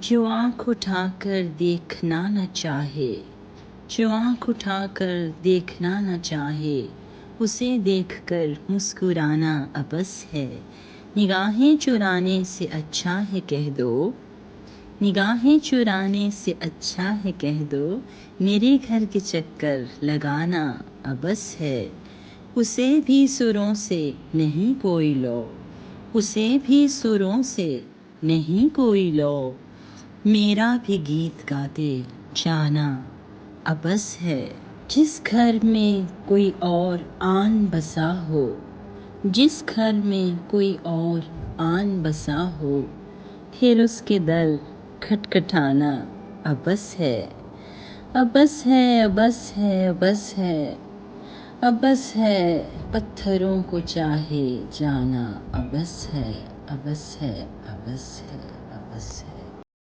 जो आँख उठाकर देखना न चाहे, जो आँख उठाकर देखना न चाहे, उसे देखकर मुस्कुराना अबस है। निगाहें चुराने से अच्छा है कह दो, निगाहें चुराने से अच्छा है कह दो, मेरे घर के चक्कर लगाना अबस है। उसे भी सुरों से नहीं कोई लो, उसे भी सुरों से नहीं कोई लो, मेरा भी गीत गाते जाना अबस है। जिस घर में कोई और आन बसा हो, जिस घर में कोई और आन बसा हो, फिर उसके दर खटखटाना अबस है। अबस है, अबस है, अबस है, अबस है, पत्थरों को चाहे जाना अबस है, अबस है, अबस है, अबस है।